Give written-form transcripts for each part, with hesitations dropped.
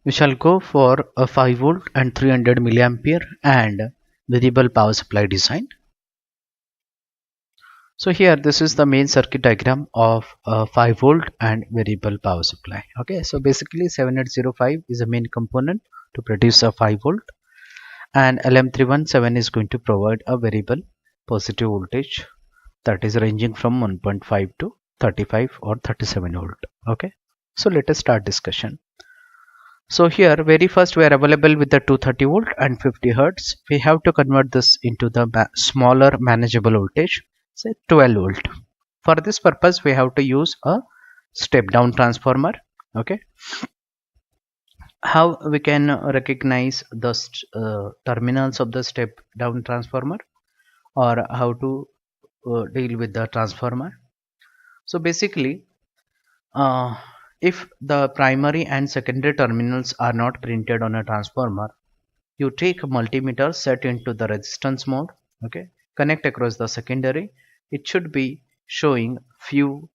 we shall go for a 5 volt and 300 milliampere and variable power supply design. So here this is the main circuit diagram of a 5 volt and variable power supply. Okay, so basically 7805 is a main component to produce a 5 volt, and LM317 is going to provide a variable positive voltage that is ranging from 1.5 to 35 or 37 volt. Okay, so let us start discussion. So here very first we are available with the 230 volt and 50 hertz. We have to convert this into the smaller manageable voltage, say 12 volt. For this purpose we have to use a step down transformer. Okay, how we can recognize the terminals of the step down transformer, or how to deal with the transformer? So basically if the primary and secondary terminals are not printed on a transformer, you take a multimeter set into the resistance mode. Okay, connect across the secondary. It should be showing few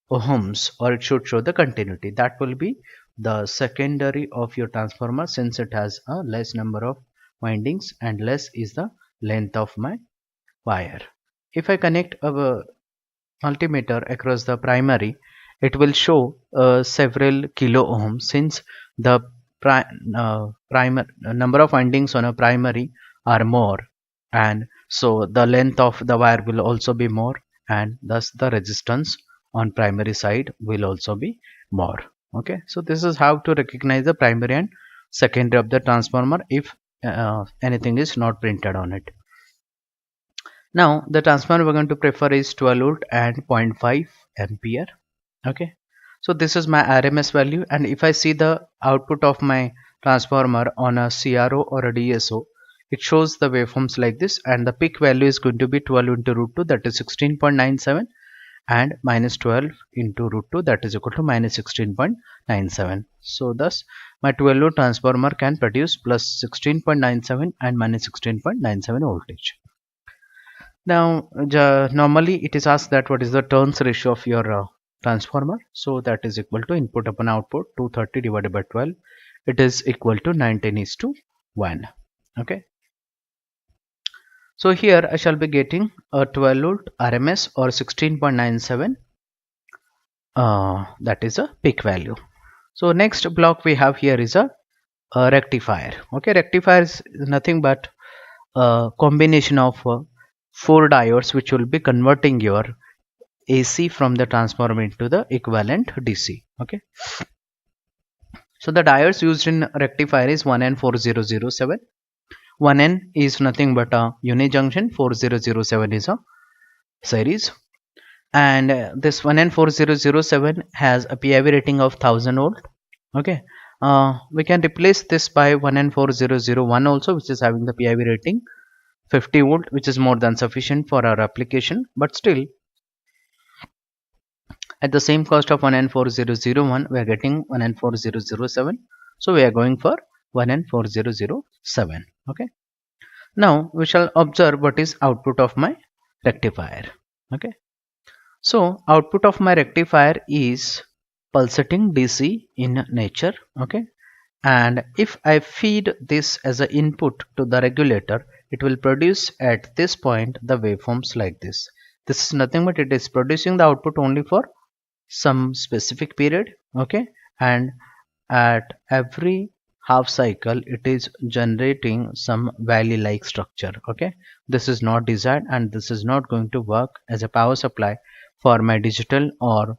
ohms, or it should show the continuity. That will be the secondary of your transformer, since it has a less number of windings and less is the length of my wire. If I connect a multimeter across the primary, it will show several kilo ohms, since the number of windings on a primary are more, and so the length of the wire will also be more, and thus the resistance on primary side will also be more. Okay, so this is how to recognize the primary and secondary of the transformer if anything is not printed on it. Now the transformer we're going to prefer is 12 volt and 0.5 ampere. Okay, so this is my RMS value, and if I see the output of my transformer on a CRO or a DSO, it shows the waveforms like this, and the peak value is going to be 12 into root 2, that is 16.97, and minus 12 into root 2, that is equal to minus 16.97. So thus my 12 volt transformer can produce plus 16.97 and minus 16.97 voltage. Now normally it is asked that what is the turns ratio of your transformer. So that is equal to input upon output 230 divided by 12. It is equal to 19:1. Okay, so here I shall be getting a 12 volt RMS or 16.97, that is a peak value. So next block we have here is a rectifier. Okay, rectifier is nothing but a combination of 4 diodes which will be converting your AC from the transformer into the equivalent DC. Okay, so the diodes used in rectifier is 1N4007. 1N is nothing but a uni junction, 4007 is a series, and this 1N4007 has a PIV rating of 1000 volt. Okay, we can replace this by 1N4001 also, which is having the PIV rating 50 volt, which is more than sufficient for our application, but still at the same cost of 1N4001 we are getting 1N4007, so we are going for 1N4007. Okay, now we shall observe what is output of my rectifier. Okay, so output of my rectifier is pulsating DC in nature. Okay, and if I feed this as an input to the regulator, it will produce at this point the waveforms like this. This is nothing but it is producing the output only for some specific period. Okay, and at every half cycle it is generating some valley like structure. Okay, this is not desired, and this is not going to work as a power supply for my digital or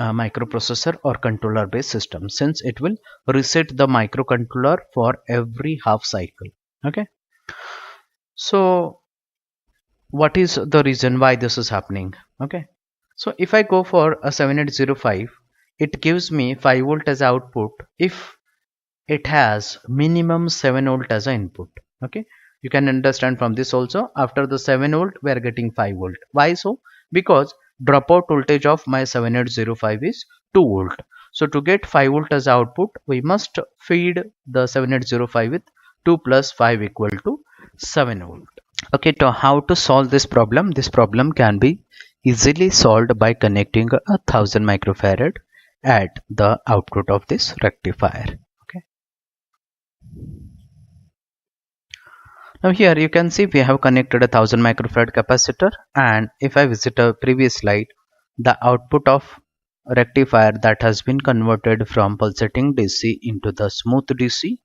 microprocessor or controller based system, since it will reset the microcontroller for every half cycle. Okay, so what is the reason why this is happening? Okay, so if I go for a 7805, it gives me 5 volt as output if it has minimum 7 volt as an input. Okay, you can understand from this also, after the 7 volt we are getting 5 volt. Why so? Because dropout voltage of my 7805 is 2 volt. So to get 5 volt as output, we must feed the 7805 with 2 plus 5 equal to 7 volt. Okay, so how to solve this problem? This problem can be easily solved by connecting a 1000 microfarad at the output of this rectifier. Now here you can see we have connected a 1000 microfarad capacitor, and if I visit a previous slide, the output of rectifier that has been converted from pulsating DC into the smooth DC,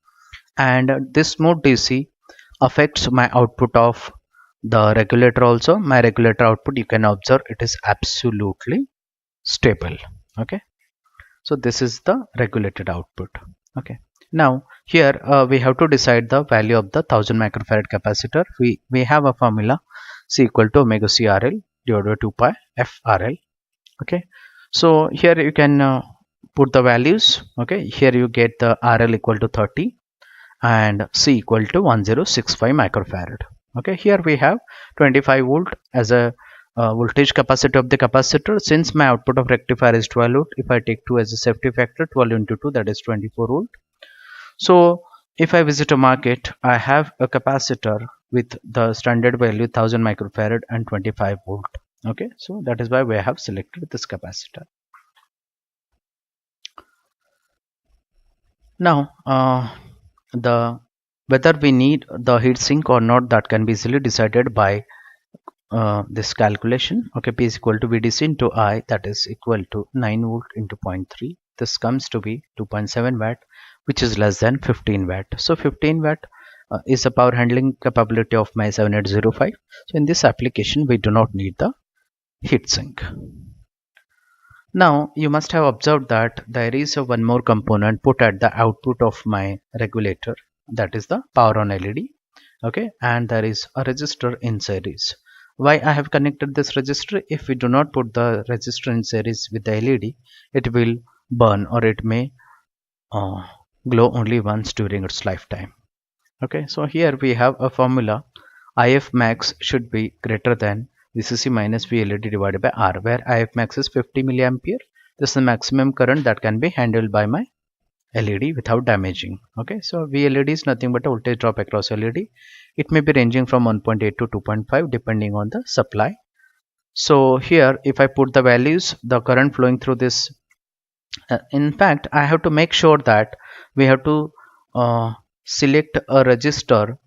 and this smooth DC affects my output of the regulator also. My regulator output, you can observe, it is absolutely stable. Okay, so this is the regulated output. Okay, now here we have to decide the value of the 1000 microfarad capacitor. We have a formula C equal to omega CRL divided by 2 pi FRL. Okay, so here you can put the values. Okay, here you get the RL equal to 30 and C equal to 1065 microfarad. Okay, here we have 25 volt as a voltage capacity of the capacitor. Since my output of rectifier is 12 volt, if I take 2 as a safety factor, 12 into 2, that is 24 volt. So if I visit a market, I have a capacitor with the standard value 1000 microfarad and 25 volt. Okay, so that is why we have selected this capacitor. Now whether we need the heat sink or not, that can be easily decided by this calculation. Okay, P is equal to VDC into I, that is equal to 9 volt into 0.3. This comes to be 2.7 watt, which is less than 15 watt. So 15 watt is the power handling capability of my 7805. So in this application we do not need the heat sink. Now you must have observed that there is a one more component put at the output of my regulator, that is the power on LED. Okay, and there is a resistor in series. Why I have connected this resistor? If we do not put the resistor in series with the LED, it will burn, or it may glow only once during its lifetime. Okay, so here we have a formula. IF max should be greater than VCC minus VLED divided by R, where IF max is 50 milliampere. This is the maximum current that can be handled by my LED without damaging. Okay, so VLED is nothing but a voltage drop across LED. It may be ranging from 1.8 to 2.5 depending on the supply. So here if I put the values, the current flowing through this, in fact I have to make sure that we have to select a resistor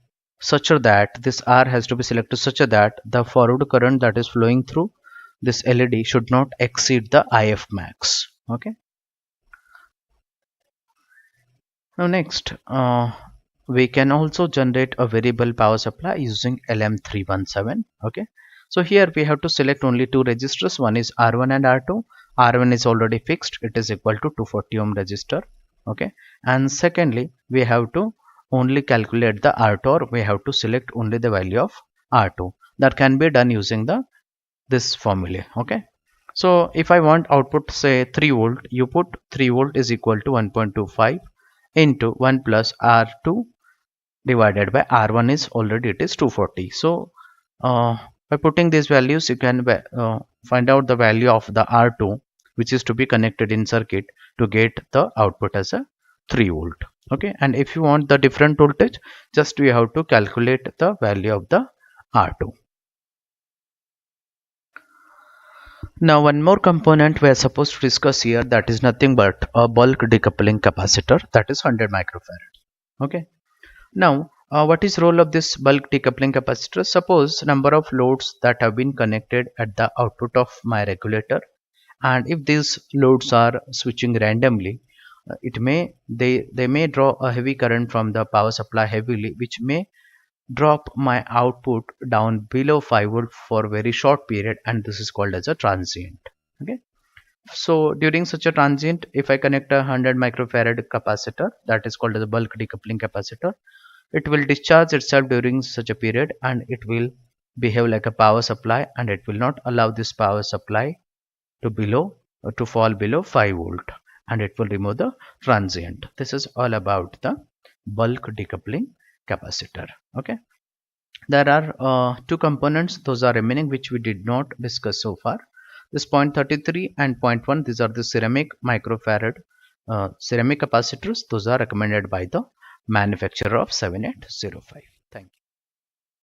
such that this R has to be selected such that the forward current that is flowing through this LED should not exceed the IF max. Okay, now next we can also generate a variable power supply using LM317. Okay, so here we have to select only two resistors. One is R1 and R2. R1 is already fixed, it is equal to 240 ohm resistor. Okay, and secondly we have to only calculate the R2, or we have to select only the value of R2. That can be done using this formula. Okay, so if I want output say 3 volt, you put 3 volt is equal to 1.25 into 1 plus R2 divided by R1 is already, it is 240. So by putting these values you can find out the value of the R2 which is to be connected in circuit to get the output as a 3 volt. Okay, and if you want the different voltage, just we have to calculate the value of the R2. Now one more component we are supposed to discuss here, that is nothing but a bulk decoupling capacitor, that is 100 microfarad. Okay, now what is role of this bulk decoupling capacitor? Suppose number of loads that have been connected at the output of my regulator, and if these loads are switching randomly, they may draw a heavy current from the power supply heavily, which may drop my output down below 5 volt for a very short period, and this is called as a transient. Okay, so during such a transient, if I connect a 100 microfarad capacitor, that is called as a bulk decoupling capacitor, it will discharge itself during such a period, and it will behave like a power supply, and it will not allow this power supply to fall below 5 volt, and it will remove the transient. This is all about the bulk decoupling capacitor. Okay, there are two components, those are remaining, which we did not discuss so far. This 0.33 and 0.1, these are the ceramic microfarad ceramic capacitors. Those are recommended by the manufacturer of 7805. Thank you.